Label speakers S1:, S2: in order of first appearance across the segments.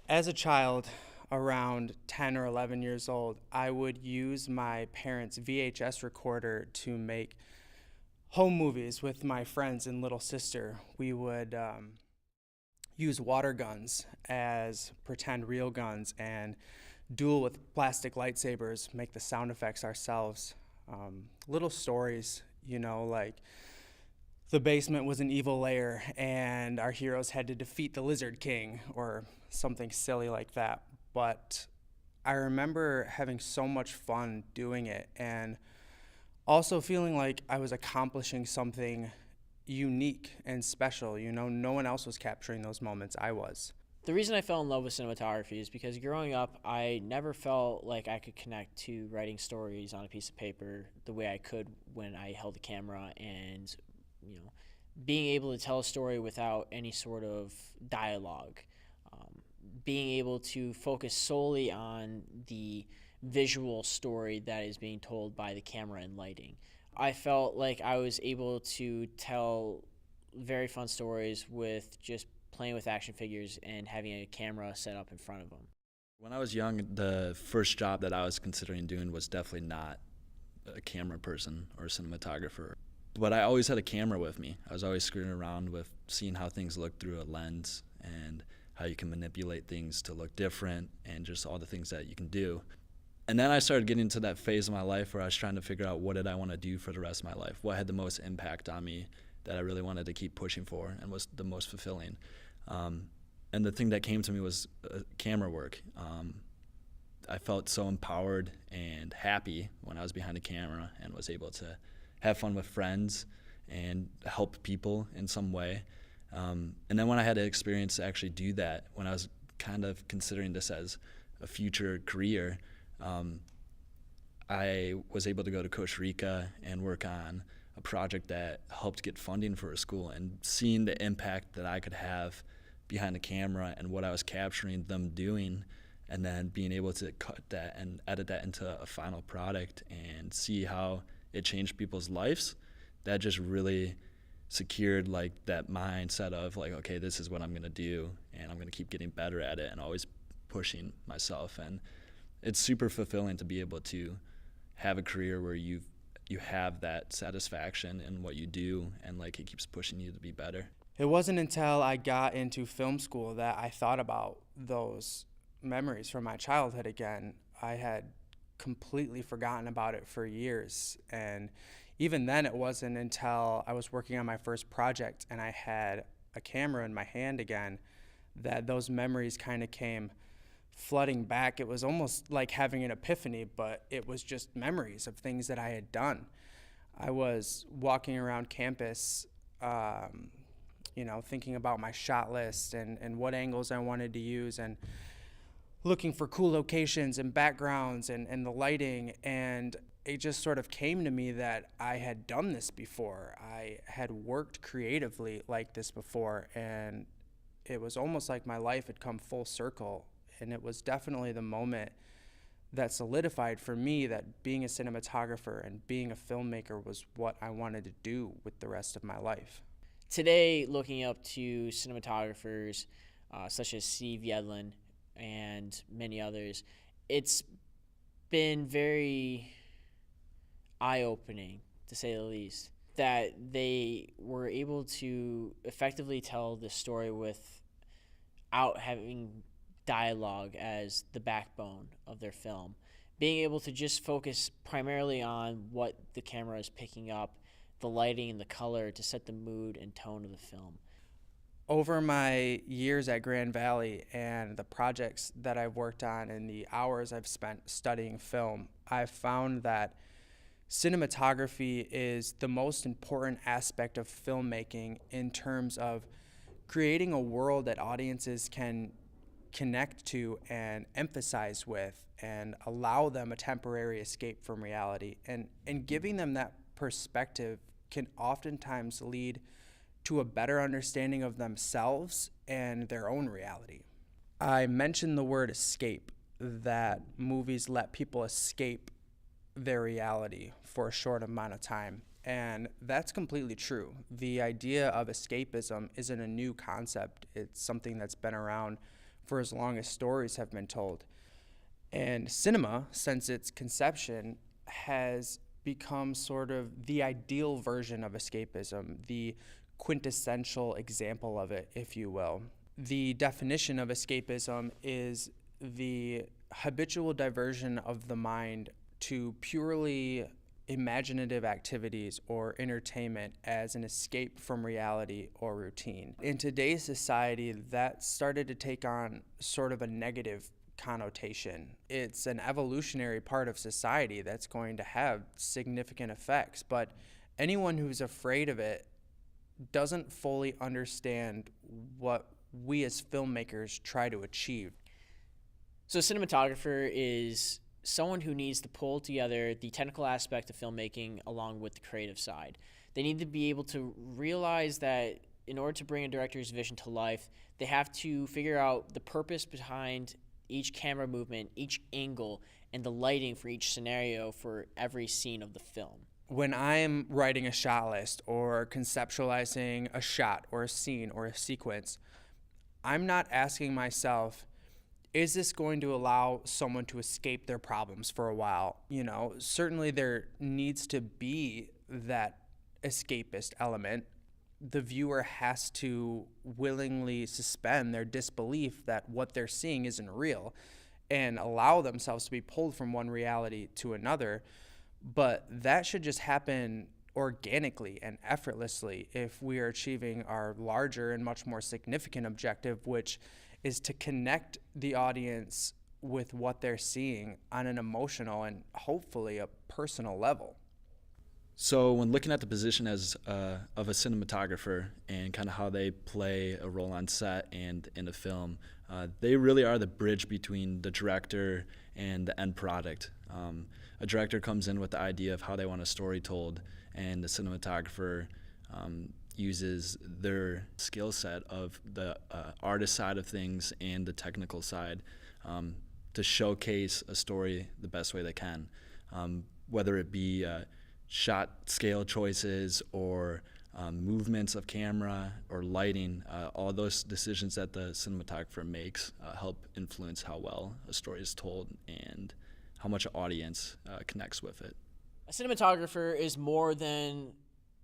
S1: As a child, around 10 or 11 years old, I would use my parents' VHS recorder to make home movies with my friends and little sister. We would use water guns as pretend real guns and duel with plastic lightsabers, make the sound effects ourselves. Little stories, like the basement was an evil lair and our heroes had to defeat the Lizard King or something silly like that. But I remember having so much fun doing it and also feeling like I was accomplishing something unique and special. No one else was capturing those moments. I was.
S2: The reason I fell in love with cinematography is because growing up, I never felt like I could connect to writing stories on a piece of paper the way I could when I held a camera and, you know, being able to tell a story without any sort of dialogue, being able to focus solely on the visual story that is being told by the camera and lighting. I felt like I was able to tell very fun stories with just playing with action figures and having a camera set up in front of them.
S3: When I was young, the first job that I was considering doing was definitely not a camera person or a cinematographer. But I always had a camera with me. I was always screwing around with seeing how things look through a lens and how you can manipulate things to look different and just all the things that you can do. And then I started getting to that phase of my life where I was trying to figure out what did I want to do for the rest of my life, what had the most impact on me that I really wanted to keep pushing for and was the most fulfilling. And the thing that came to me was camera work. I felt so empowered and happy when I was behind the camera and was able to have fun with friends and help people in some way. And then when I had the experience to actually do that, when I was kind of considering this as a future career, I was able to go to Costa Rica and work on a project that helped get funding for a school, and seeing the impact that I could have behind the camera and what I was capturing them doing, and then being able to cut that and edit that into a final product and see how it changed people's lives, that just really secured like that mindset of like, okay, this is what I'm gonna do and I'm gonna keep getting better at it and always pushing myself. And it's super fulfilling to be able to have a career where you have that satisfaction in what you do and like it keeps pushing you to be better.
S1: It wasn't until I got into film school that I thought about those memories from my childhood again. I had completely forgotten about it for years. And even then, it wasn't until I was working on my first project and I had a camera in my hand again that those memories kind of came flooding back. It was almost like having an epiphany, but it was just memories of things that I had done. I was walking around campus, thinking about my shot list and what angles I wanted to use and looking for cool locations and backgrounds and the lighting. And it just sort of came to me that I had done this before. I had worked creatively like this before, and it was almost like my life had come full circle. And it was definitely the moment that solidified for me that being a cinematographer and being a filmmaker was what I wanted to do with the rest of my life.
S2: Today, looking up to cinematographers such as Steve Yedlin and many others, it's been very eye-opening, to say the least, that they were able to effectively tell the story without having dialogue as the backbone of their film. Being able to just focus primarily on what the camera is picking up, the lighting and the color to set the mood and tone of the film.
S1: Over my years at Grand Valley and the projects that I've worked on and the hours I've spent studying film, I've found that cinematography is the most important aspect of filmmaking in terms of creating a world that audiences can connect to and emphasize with and allow them a temporary escape from reality. And giving them that perspective can oftentimes lead to a better understanding of themselves and their own reality. I mentioned the word escape, that movies let people escape their reality for a short amount of time. And that's completely true. The idea of escapism isn't a new concept. It's something that's been around for as long as stories have been told. And cinema, since its conception, has become sort of the ideal version of escapism, the quintessential example of it, if you will. The definition of escapism is the habitual diversion of the mind to purely imaginative activities or entertainment as an escape from reality or routine. In today's society, that started to take on sort of a negative connotation. It's an evolutionary part of society that's going to have significant effects, but anyone who's afraid of it doesn't fully understand what we as filmmakers try to achieve.
S2: So a cinematographer is someone who needs to pull together the technical aspect of filmmaking along with the creative side. They need to be able to realize that in order to bring a director's vision to life, they have to figure out the purpose behind each camera movement, each angle, and the lighting for each scenario for every scene of the film.
S1: When I'm writing a shot list or conceptualizing a shot or a scene or a sequence, I'm not asking myself, is this going to allow someone to escape their problems for a while? You know, certainly there needs to be that escapist element. The viewer has to willingly suspend their disbelief that what they're seeing isn't real and allow themselves to be pulled from one reality to another. But that should just happen organically and effortlessly if we are achieving our larger and much more significant objective, which is to connect the audience with what they're seeing on an emotional and hopefully a personal level.
S3: So when looking at the position as of a cinematographer and kind of how they play a role on set and in a film, they really are the bridge between the director and the end product. A director comes in with the idea of how they want a story told, and the cinematographer uses their skill set of the artist side of things and the technical side to showcase a story the best way they can, whether it be shot scale choices or movements of camera or lighting. All those decisions that the cinematographer makes help influence how well a story is told and how much an audience connects with it.
S2: A cinematographer is more than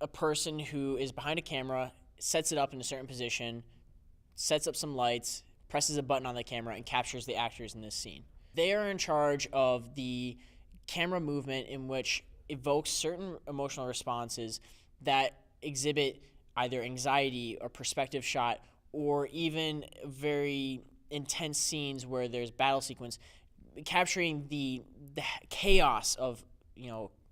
S2: a person who is behind a camera, sets it up in a certain position, sets up some lights, presses a button on the camera, and captures the actors in this scene. They are in charge of the camera movement in which evokes certain emotional responses that exhibit either anxiety or perspective shot or even very intense scenes where there's battle sequence, capturing the chaos of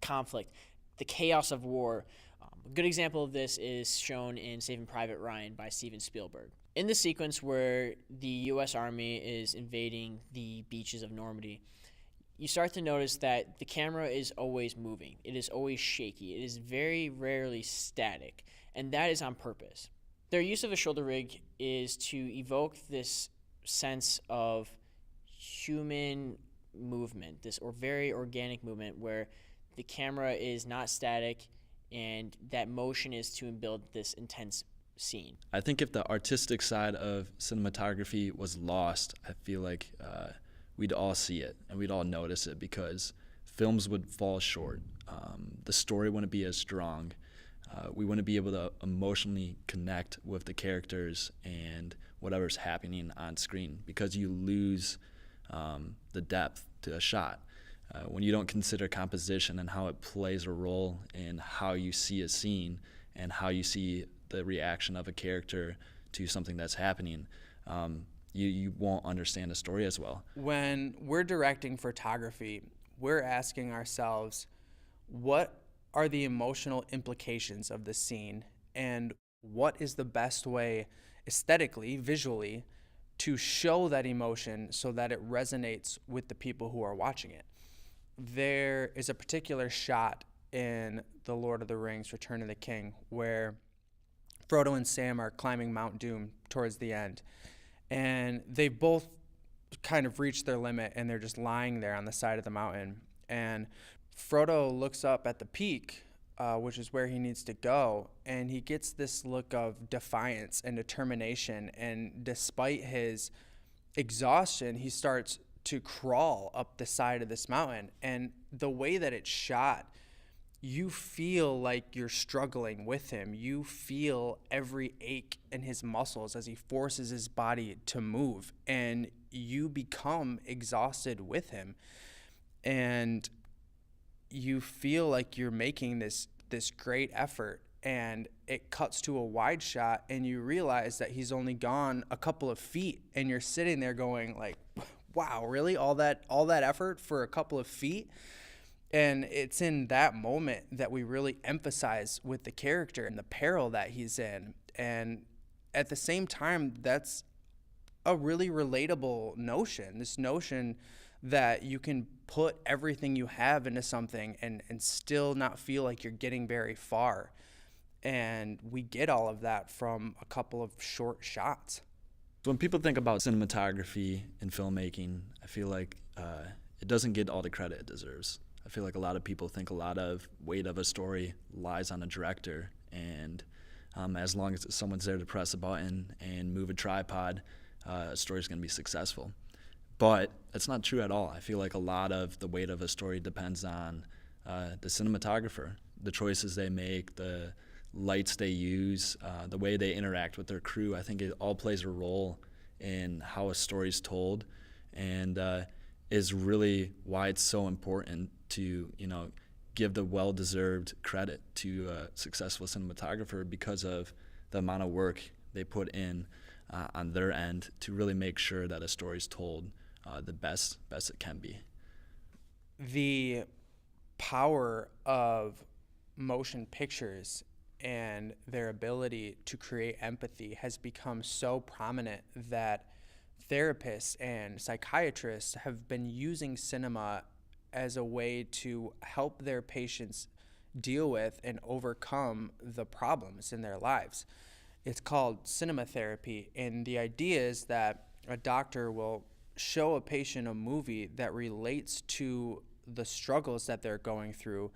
S2: conflict, the chaos of war. A good example of this is shown in Saving Private Ryan by Steven Spielberg. In the sequence where the U.S. Army is invading the beaches of Normandy, you start to notice that the camera is always moving. It is always shaky. It is very rarely static, and that is on purpose. Their use of a shoulder rig is to evoke this sense of human movement, this or very organic movement where the camera is not static and that motion is to build this intense scene.
S3: I think if the artistic side of cinematography was lost, I feel like we'd all see it and we'd all notice it because films would fall short. The story wouldn't be as strong. We wouldn't be able to emotionally connect with the characters and whatever's happening on screen because you lose the depth to a shot. When you don't consider composition and how it plays a role in how you see a scene and how you see the reaction of a character to something that's happening, you won't understand the story as well.
S1: When we're directing photography, we're asking ourselves, what are the emotional implications of the scene, and what is the best way aesthetically, visually, to show that emotion so that it resonates with the people who are watching it. There is a particular shot in The Lord of the Rings, Return of the King, where Frodo and Sam are climbing Mount Doom towards the end. And they both kind of reach their limit, and they're just lying there on the side of the mountain. And Frodo looks up at the peak, which is where he needs to go, and he gets this look of defiance and determination. And despite his exhaustion, he starts to crawl up the side of this mountain. And the way that it's shot, you feel like you're struggling with him. You feel every ache in his muscles as he forces his body to move, and you become exhausted with him. And you feel like you're making this great effort, and it cuts to a wide shot, and you realize that he's only gone a couple of feet, and you're sitting there going like, wow, really? All that effort for a couple of feet? And it's in that moment that we really emphasize with the character and the peril that he's in. And at the same time, that's a really relatable notion, this notion that you can put everything you have into something and still not feel like you're getting very far. And we get all of that from a couple of short shots.
S3: When people think about cinematography and filmmaking, I feel like it doesn't get all the credit it deserves. I feel like a lot of people think a lot of weight of a story lies on a director, and as long as someone's there to press a button and move a tripod, a story's going to be successful. But that's not true at all. I feel like a lot of the weight of a story depends on the cinematographer, the choices they make, the lights they use, the way they interact with their crew. I think it all plays a role in how a story's told, and is really why it's so important to, give the well-deserved credit to a successful cinematographer, because of the amount of work they put in on their end to really make sure that a story's told the best it can be.
S1: The power of motion pictures and their ability to create empathy has become so prominent that therapists and psychiatrists have been using cinema as a way to help their patients deal with and overcome the problems in their lives. It's called cinema therapy, and the idea is that a doctor will show a patient a movie that relates to the struggles that they're going through,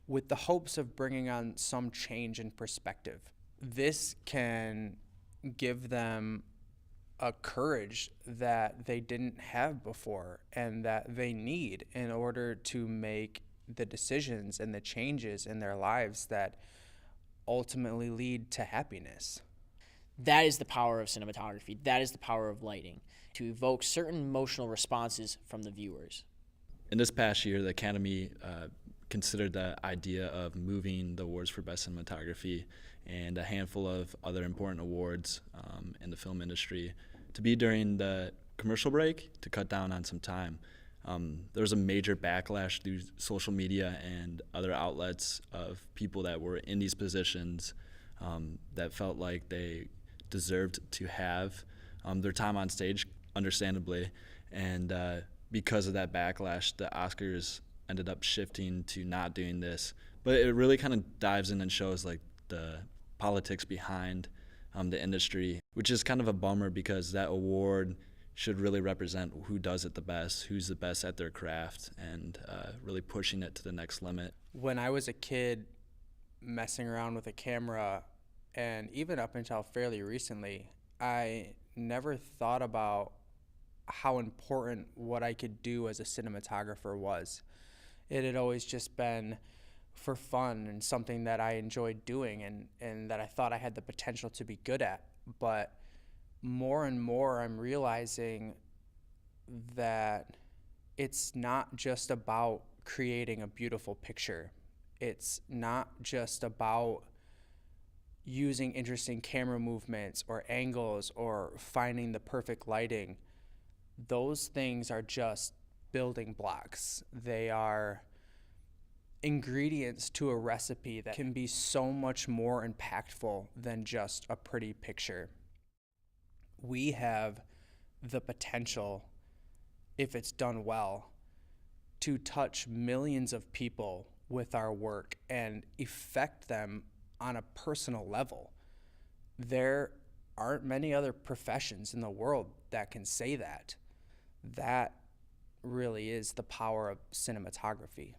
S1: with the hopes of bringing on some change in perspective. This can give them a courage that they didn't have before and that they need in order to make the decisions and the changes in their lives that ultimately lead to happiness.
S2: That is the power of cinematography. That is the power of lighting, to evoke certain emotional responses from the viewers.
S3: In this past year, the Academy considered the idea of moving the awards for Best Cinematography and a handful of other important awards in the film industry to be during the commercial break to cut down on some time. There was a major backlash through social media and other outlets of people that were in these positions that felt like they deserved to have their time on stage, understandably, and because of that backlash, the Oscars ended up shifting to not doing this. But it really kind of dives in and shows like the politics behind the industry, which is kind of a bummer, because that award should really represent who does it the best, who's the best at their craft, and really pushing it to the next limit.
S1: When I was a kid messing around with a camera, and even up until fairly recently, I never thought about how important what I could do as a cinematographer was. It had always just been for fun and something that I enjoyed doing and that I thought I had the potential to be good at. But more and more I'm realizing that it's not just about creating a beautiful picture. It's not just about using interesting camera movements or angles or finding the perfect lighting. Those things are just building blocks. They are ingredients to a recipe that can be so much more impactful than just a pretty picture. We have the potential, if it's done well, to touch millions of people with our work and affect them on a personal level. There aren't many other professions in the world that can say that. That really is the power of cinematography.